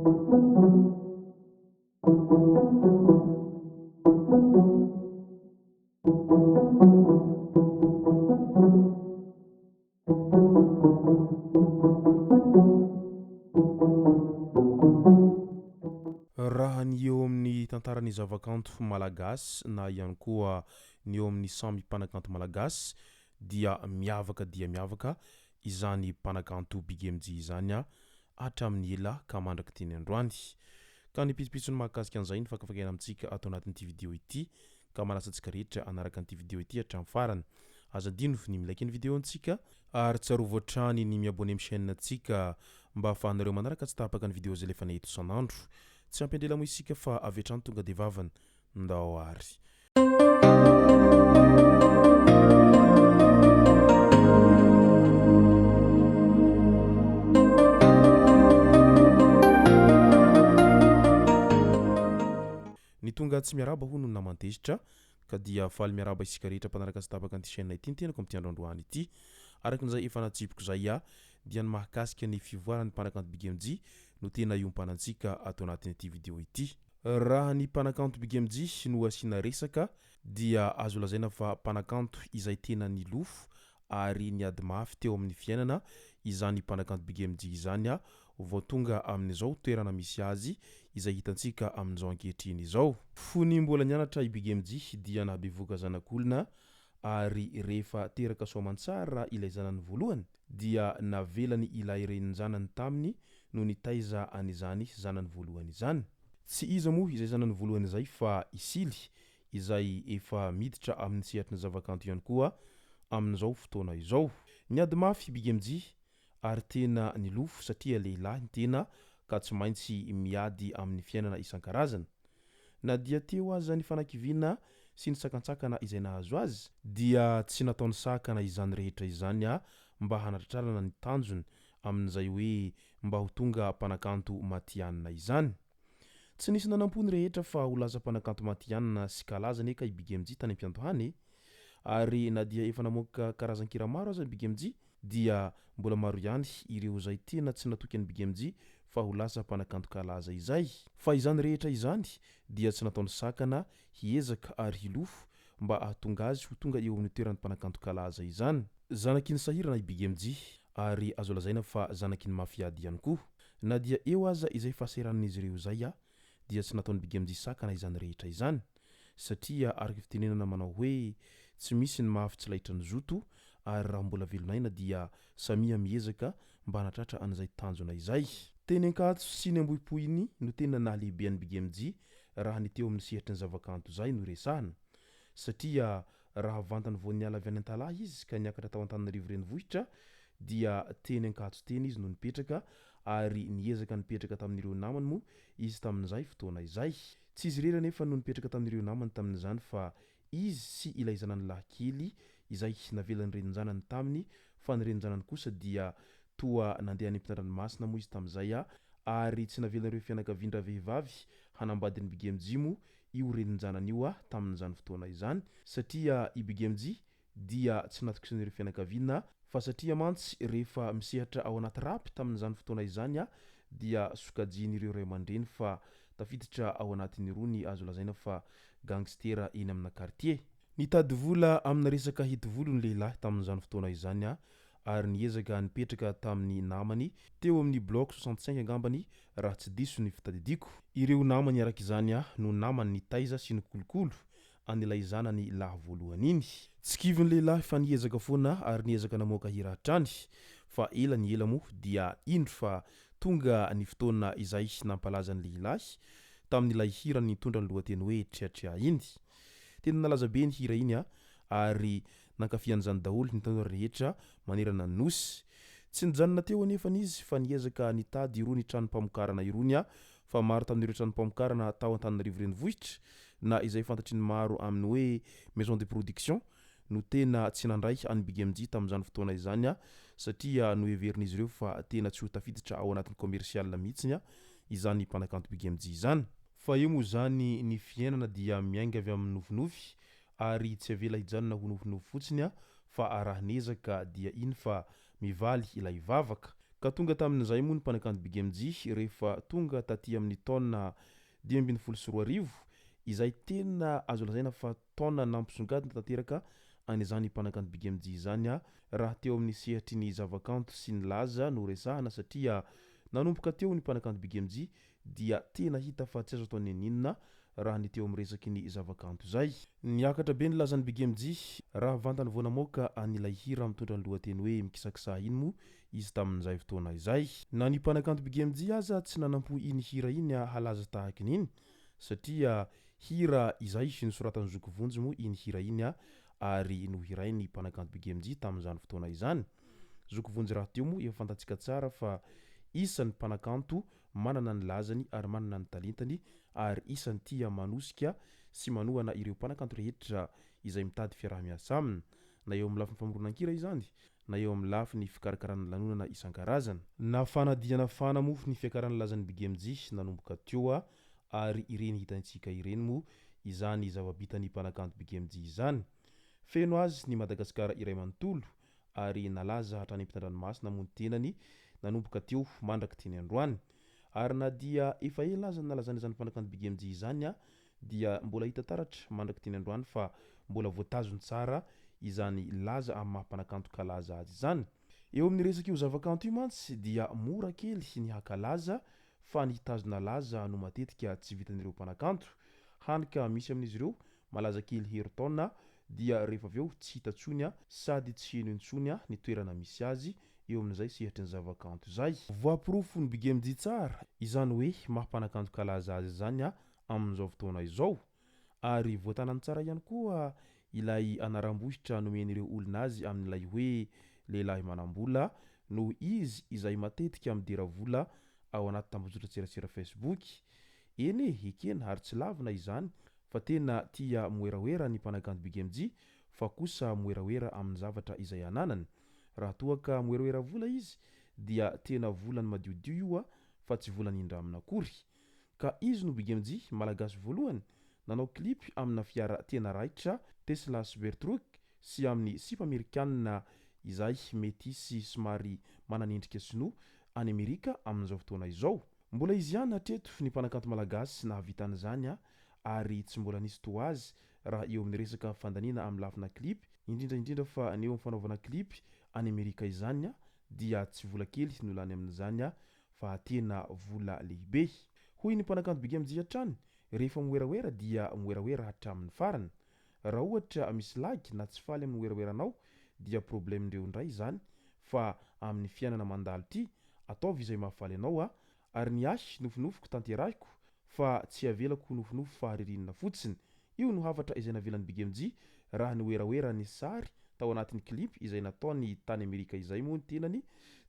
Raha ny eo amin'ny tantaran'ny zavakanto malagasy na ihany koa ny eo amin'ny samy mpanakanto malagasy dia miavaka izany mpanakanto bigemji izany hatramin'ny ela ka mandraky teny androany. Ka ny pitsopitsony mahakasika an'izay ny fakafakena amintsika ato anatin'ity vidéo ity ka manasa antsika rehetra anaraka an'ity vidéo ity hatramin'ny farany. Azadino ny milaiky ny vidéo antsika ary tsarovo hatrany ny miabone amin'ny chaîne antsika mba ahafahanareo manaraka tsy tapaka ny vidéo zay lefa neto isan'andro. Tsy ampendrela mo isika fa avy hatrany tonga de vavany ndao ary. Ny tonga tsy miaraba hono ny namantezitra ka dia faly miaraba isika rehetra mpanaraka tsy tapaka an'ity chaîne ity ny tenako amin'ny androandroany ity. Arakin'izay efa natsipiko zay dia ny mahakasika ny fivoarany mpanakanto bigemji no tena iompanantsika ato anatin'ity vidéo ity. Raha ny mpanakanto bigemji no asiana resaka dia azo lazaina fa mpanakanto izay tena nilofo ary niady mafy teo amin'ny fiainana izany mpanakanto bigemji izany vao tonga amin'izao toerana misy azy izay hitantsika amin'izao ankehitriny izao. Fony mbola nianatra i bigemji dia nahabevoka zanak'olona ary rehefa teraka soamantsara ilay zanany voalohany dia navelany ilay reniny zanany taminy no nitaiza an'izany zanany voalohany izany. Tsy iza moa izay zanany voalohany izay fa isily izay efa miditra amin'ny sehatry ny zavakanto ihany koa amin'izao fotoana izao. Niady mafy bigemji ary tena nilofo satria lehilahy tena ka tsy maintsy miady amin'ny fiainana isan-karazany. Na dia teo aza ny fanakiviana sy ny sakantsakana izay nahazo azy dia tsy nataony sakana izany rehetra izany mba hanatratrarana ny tanjony amin'izay hoe mba ho tonga mpanakanto matianina izany. Tsy nisy nanampony rehetra fa ho lasa mpanakanto matianina sy kalaza neka i bigemji tany am-piantohany ary na dia efa namoaka karazan-kira maro aza bigemji dia mbola maro ihany ireo zay tena tsy natoky ny bigemji fa ho lasa mpanakanto kalaza izay. Fa izany rehetra izany dia tsy nataony sakana hiezaka ary hilofo mba ahatonga azy ho tonga eo amin'ny toeran'ny mpanakanto kalaza izany. Zanaky ny sahirana i bigemji ary azo lazaina fa zanaky ny mafiady ihany koa. Na dia eo aza izay fahasahiran'izy ireo zay dia tsy nataony bigemji sakana izany rehetra izany satria araka fitenenana manao hoe tsy misy ny mahafy tsy laitra ny zoto ary raha mbola velonaina dia Samia miezaka mba hanatratra an'izay tanjona izay. Teny ankato sy ny ambohipohiny no tena nahalehibean'ny bigemji raha ny teo amin'ny sehatry ny zavakanto zay no resahana satria raha vantany vao niala avy any an-talahy izy ka niakatra tao Antananarivo renivohitra dia teny ankato teny izy no nipetraka ary niezaka nipetraka tamin'ireo namany moa izy tamin'izay fotoana izay. Tsy izy rera nefa no nipetraka tamin'ireo namany tamin'izany fa izy sy ilay zanany lahikely izay navelany renin-janany taminy fa ny renin-janany kosa dia toa nandeha any am-pitan-dranomasina moa izy tamin'izay ary tsy navelan'ireo fianakavian-dra vehivavy hanambady ny bigemji moa io renin-janany io tamin'izany fotoana izany satria i bigemji dia tsy natokison'ireo fianakaviana fa satria mantsy rehefa misehatra ao anaty rapy tamin'izany fotoana izany dia sokajian'ireo ray aman-dreny fa tafiditra ao anatin'irony azo lazaina fa gangstera eny amina quartier. Nitady vola amina resaka hety-volo ny lehilahy tamin'izany fotoana izany ary niezaka nipetraka tamin'ny namany teo amin'ny bloc 65 angambany raha tsy diso ny fitadidiko. Ireo namany araka izany no namany nitaiza sy ny kolokolo an'ilay zanany lahy voalohany iny. Tsy kivy ny lehilahy fa niezaka foana ary niezaka namoaka hira hatrany fa ela ny ela moa dia indro fa tonga ny fotoana izay nampalaza ny lehilahy tamin'ilay hira nitondra ny lohateny hoe triatria iny. Tena nalaza be ny hira iny ary nankafian'izany daholo ny tanora rehetra manerana ny nosy. Tsy nijanona teo anefa izy fa niezaka nitady irony tranompamokarana irony fa maro tamin'ireo tranompamokarana tao Antananarivo renivohitra na izay fantatry ny maro amin'ny hoe maison de production no tena tsy nandray any bigemji tamin'izany fotoana izany satria no heverin'izy ireo fa tena tsy ho tafiditra ao anatin'ny commercial mihitsiny izany mpanakanto bigemji izany. Fa eo moa zany ny fiainana dia miainga avy amin'ny nofinofy ary tsy avela hijanona ho nofinofy fotsiny fa araha niezaka dia iny fa mivaly ilay vavaka Ka tonga tamin'izay moa ny mpanakanto BGMG rehefa tonga taty amin'ny taona 2024 izay tena azo lazaina fa taona nampisongadina tanteraka an'izany mpanakanto BGMG zany raha teo amin'ny sehatry ny zavakanto sy ny laza no resahana satria nanomboka teo ny mpanakanto BGMG dia tena hita fa tsy azo atao ninina raha ny teo amin'ny resaky ny zavakanto zay. Niakatra be ny lazan'ny BGMG raha vantany vao namoaka an'ilay hira mitondra ny lohateny hoe mikisakisa iny moa izy tamin'izay fotoana izay. Na ny mpanakanto BGMG aza tsy nanampo iny hira iny halaza tahaka n'iny satria hira izay nosoratan'ny Zokovonjy moa iny hira iny ary nohirainy mpanakanto BGMG tamin'izany fotoana izany. Zokovonjy raha teo moa efa fantatsika tsara fa isan'ny mpanakanto manana ny lazany ary manana ny talentany ary isan'ny tia manosika sy manohana ireo mpanakanto rehetra izay mitady fiarah-miasa aminy, na eo amin'ny lafiny famoronan-kira izany na eo amin'ny lafiny fikarakarana lanonana isan-karazany. Na fanadihana fana moa ny fiakaran'ny lazan'ny BGMG nanomboka teo ary ireny hitantsika ireny moa izany zava-bitan'ny mpanakanto BGMG izany. Feno azy ny Madagasikara iray manontolo ary nalaza hatrany ampitan-dranomasina moa ny tenany nanomboka teo mandraka teny androany. Ary na dia efa ela aza nalazana izany mpanakanto BGMG izany dia mbola hita taratra mandraka teny androany fa mbola voatazony tsara izany laza amin'ny maha-mpanakanto kalaza azy izany. Eo amin'ny resaka io zavakanto io mantsy dia mora kely ny hakalaza fa ny hitazona laza no matetika tsy vitan'ireo mpanakanto. Hany ka misy amin'izy ireo malaza kely herintaona dia rehefa avy eo tsy hita tsony sady tsy heno intsony ny toerana misy azy eo amin'izay sehatry ny zavakanto zay. Voapirofo ny BGMG tsara izany hoe maha-mpanakanto kalaza azy zany amin'izao fotoana izao ary voatanany tsara ihany koa ilay anaram-bohitra nomen'ireo olona azy amin'ilay hoe lehilahy manam-bola no izy izay matetika midera vola ao anaty tambazotra tserasera Facebook. Eny ekena ary tsy lavina izany fa tena tia moeraoera ny mpanakanto BGMG fa kosa moeraoera amin'ny zavatra izay ananany. Raha toa ka moeraoera vola izy dia tena volany madiodio io fa tsy volany indramina akory. Ka izy no BGMG malagasy voalohany nanao clip amina fiara tena raitra Tesla Cybertruck sy amin'ny Sipa Amerikianina izay metisy somary mananendrika sinoa any Amerika amin'izao fotoana izao. Mbola izy ihany hatreto ny mpanakanto malagasy nahavitany izany ary tsy mbola nisy toa azy raha eo amin'ny resaka fandaniana amin'ny lafina clip indrindra fa ny eo amin'ny fanaovana clip any Amerika izany dia tsy vola kely no lany amin'izany fa tena vola lehibe. Hoy ny mpanakanto BGMG hatrany rehefa moeraoera dia moeraoera hatramin'ny farany. Raha ohatra misy lagy na tsy faly amin'ny moeraoeranao dia problemindreo indray izany fa amin'ny fiainana mandalo ty ataovy izay mahafaly anao ary ny asy nofinofiko tanterahiko fa tsy avelako nofinofo faharirinina fotsiny. Io no havatra izay navelan'ny BGMG raha ny oeraoera ny sary tao anatin'ny clip izay nataony tany Amerika izay moa ny tenany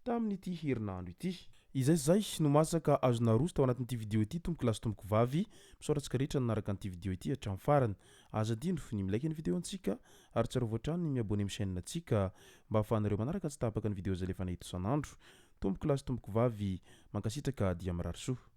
tamin'ity herinandro ity. Izay zay no masaka azona roso tao anatin'ity video ity tompoko lasy tompoko vavy misaotratsika rehetra nanaraka an'ity video ity hatramin'ny farany. Aza dino ny milaiky ny video antsika ary tsara voatrano ny miabone amin'ny chaîne antsika mba ahafahanareo manaraka tsy tapaka ny video zay lefa nahita isan'andro. Tompoko lasy tompoko vavy mankasitraka dia mirary soa.